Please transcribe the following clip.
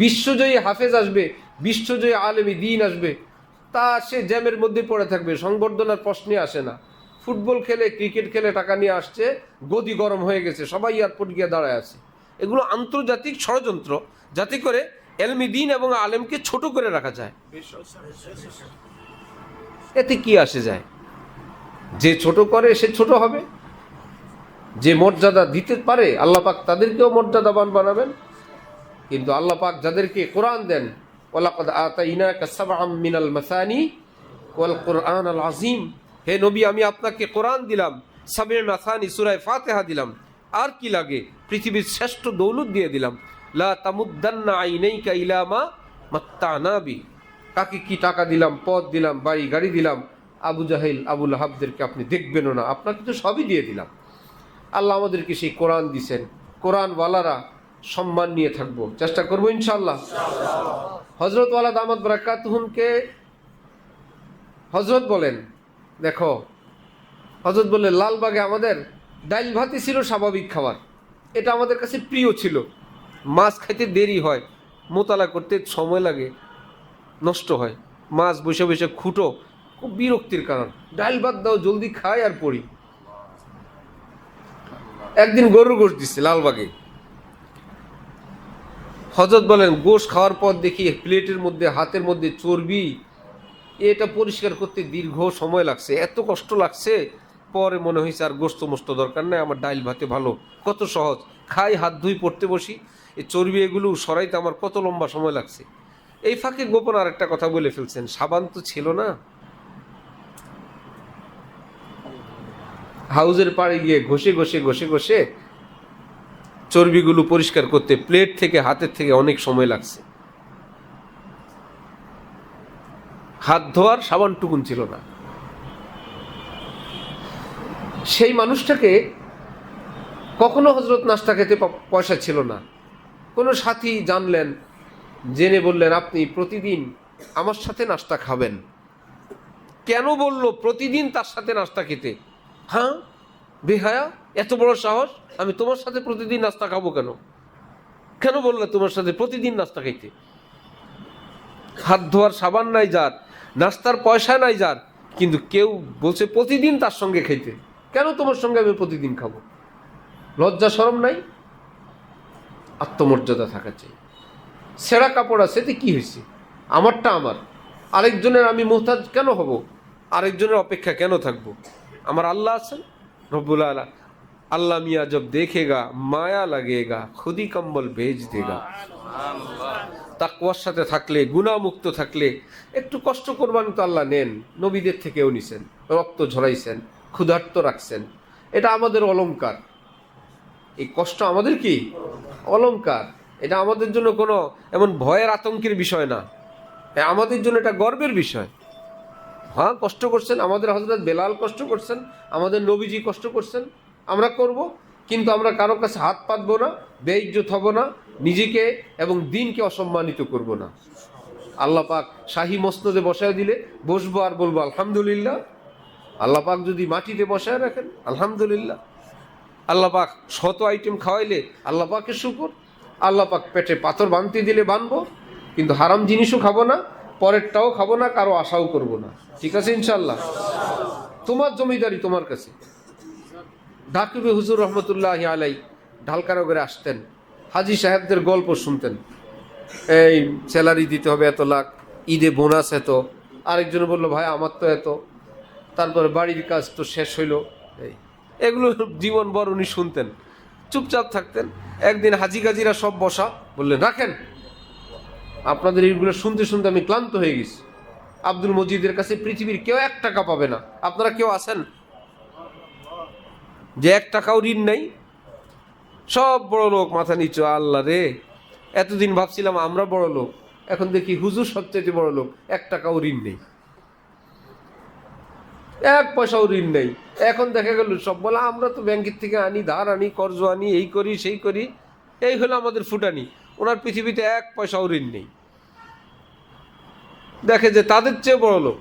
বিশ্বজয়ী হাফেজ আসবে, বিশ্বজয়ী আলেমী দিন আসবে, তা সে জ্যামের মধ্যে পড়ে থাকবে, সংবর্ধনার প্রশ্নে আসে না। ফুটবল খেলে, ক্রিকেট খেলে টাকা নিয়ে আসছে, গদি গরম হয়ে গেছে, সবাই এয়ারপোর্ট গিয়ে দাঁড়ায় আছে। এগুলো আন্তর্জাতিক ষড়যন্ত্র, যাতে করে এলমি দিন এবং আলেমকে ছোট করে রাখা যায়। এতে কি আসে যায়? যে ছোট করে সে ছোট হবে, যে মর্যাদা দিতে পারে আল্লাহ পাক তাদেরকেও মর্যাদাবান বানাবেন। কিন্তু আল্লাহ পাক যাদেরকে কোরআন দেন, ওয়ালাকাদ আতাইনাকা সাবআম মিনাল মাসানি ওয়াল কুরআনাল আযীম, হে নবী আমি আপনাকে কোরআন দিলাম, সাবএ মাসানি সূরা ফাতিহা দিলাম, আর কি লাগে? পৃথিবীর শ্রেষ্ঠ দৌলত দিয়ে দিলাম। লা তামুদ্দান্না আইনাইকা ইলা মা মাত্তানা বি, কাকে কি টাকা দিলাম, পদ দিলাম, বাড়ি গাড়ি দিলাম, আবু জাহেল আবু লাহাবদেরকে আপনি দেখবেনও না, আপনাকে তো সবই দিয়ে দিলাম। আল্লাহ আমাদেরকে সেই কোরআন দিছেন, কোরআনওয়ালারা সম্মান নিয়ে থাকবো, চেষ্টা করবো ইনশাআল্লাহ। হযরত ওয়ালা দামাত বারাকাতুহুমকে হযরত বলেন, দেখো হযরত বললেন লালবাগে আমাদের ডাইল ভাতই ছিল স্বাভাবিক খাবার, এটা আমাদের কাছে প্রিয় ছিল। মাছ খাইতে দেরি হয়, মোতালা করতে সময় লাগে, নষ্ট হয়, মাছ বসে বসে খুঁটো, খুব বিরক্তির কারণ, ডাইল ভাত দাও জলদি খাই আর পড়ি। একদিন গরুর গোশত দিচ্ছে লালবাগে। হযরত বলেন গোশত খাওয়ার পর দেখি প্লেটের মধ্যে, হাতের মধ্যে চর্বি, এটা পরিষ্কার করতে দীর্ঘ সময় লাগছে, এত কষ্ট লাগছে। পরে মনে হয়েছে আর গোশত মোস্ত দরকার নাই, আমার ডাইল ভাতে ভালো, কত সহজ, খাই হাত ধুই পড়তে বসি, এই চর্বি এগুলো সরাইতে আমার কত লম্বা সময় লাগছে। এই ফাঁকে গোপন আর একটা কথা বলে ফেলছেন, সাবান তো ছিল না। হাউজের পাড়ে গিয়ে ঘষে ঘষে ঘষে ঘষে চর্বিগুলো পরিষ্কার করতে প্লেট থেকে হাতের থেকে অনেক সময় লাগছে। হাত ধোয়ার সাবানটুকুন ছিল না। সেই মানুষটাকে কখনো হযরত নাস্তা খেতে পয়সা ছিল না, কোনো সাথী জানলেন, জেনে বললেন আপনি প্রতিদিন আমার সাথে নাস্তা খাবেন। কেন বলল প্রতিদিন তার সাথে নাস্তা খেতে? হ্যাঁ বেহায়া, এত বড় সাহস, আমি তোমার সাথে প্রতিদিন নাস্তা খাবো কেন? কেন বললে তোমার সাথে প্রতিদিন নাস্তা খাইতে? হাত ধোয়ার সাবান নাই যার, নাস্তার পয়সা নাই যার, কিন্তু কেউ বলছে প্রতিদিন তার সঙ্গে খাইতে। কেন তোমার সঙ্গে আমি প্রতিদিন খাবো? লজ্জা শরম নাই? আত্মমর্যাদা থাকা চাই। ছেঁড়া কাপড় আছে, এতে কি হয়েছে? আমারটা আমার, আরেকজনের আমি মোহতাজ কেন হব? আরেকজনের অপেক্ষা কেন থাকবো? আমার আল্লাহ আছেন রব্বুল আলা, আল্লাহ মিয়া জব দেখেগা মায়া লাগেগা খুদি কম্বল ভেজ দেগা। তাকওয়ার সাথে থাকলে, গুনাহমুক্ত থাকলে একটু কষ্ট করবান তো আল্লাহ নেন, নবীদের থেকেও নিছেন, রক্ত ঝরাইছেন, ক্ষুধার্ত রাখছেন, এটা আমাদের অলংকার। এই কষ্ট আমাদের কি অলংকার, এটা আমাদের জন্য কোনো এমন ভয়ের আতঙ্কের বিষয় না, আমাদের জন্য এটা গর্বের বিষয়। হ্যাঁ কষ্ট করছেন, আমাদের হযরত বেলাল কষ্ট করছেন, আমাদের নবীজি কষ্ট করছেন, আমরা করব, কিন্তু আমরা কারো কাছে হাত পাতবো না, বেইজ্জত হব না, নিজেকে এবং দিনকে অসম্মানিত করব না। আল্লাহ পাক শাহী মসনদে বসায় দিলে বসবো আর বলবো আলহামদুলিল্লাহ। আল্লাহ পাক যদি মাটিতে বসায় রাখেন আলহামদুলিল্লাহ। আল্লাহ পাক শত আইটেম খাওয়াইলে আল্লাহ পাকের শুকর। আল্লাহ পাক পেটে পাথর বানতে দিলে বানবো, কিন্তু হারাম জিনিসও খাবো না, পরেরটাও খাবো না, কারো আশাও করব না। ঠিক আছে ইনশাল্লাহ? তোমার জমিদারি তোমার কাছে। ঢাকুবে হুজুর রহমতুল্লাহ আলাই ঢালকানগরে আসতেন, হাজি সাহেবদের গল্প শুনতেন, এই স্যালারি দিতে হবে এত লাখ, ঈদে বোনাস এত, আরেকজনে বললো ভাই আমার তো এত, তারপরে বাড়ির কাজ তো শেষ হইলো, এগুলো জীবন ভর উনি শুনতেন, চুপচাপ থাকতেন। একদিন হাজি গাজিরা সব বসা, বললেন রাখেন, আপনাদের এইগুলো শুনতে শুনতে আমি ক্লান্ত হয়ে গেছি। আব্দুল মজিদের কাছে পৃথিবীর কেউ 1 টাকা পাবে না, আপনারা কেউ আছেন যে 1 টাকাও ঋণ নাই? সব বড় লোক মাথা নিচু। আল্লাহ রে, এতদিন ভাবছিলাম আমরা বড় লোক, এখন দেখি হুজুর সবচেয়ে বড় লোক, 1 টাকাও ঋণ নেই, 1 পয়সাও ঋণ নেই। এখন দেখা গেল সব বলা আমরা তো ব্যাংকের থেকে আনি, ধার আনি, কর্জ আনি, এই করি সেই করি, এই হলো আমাদের ফুটানি। ওনার পৃথিবীতে 1 পয়সাও ঋণ নেই। দেখে যে তাদের চেয়ে বড় লোক,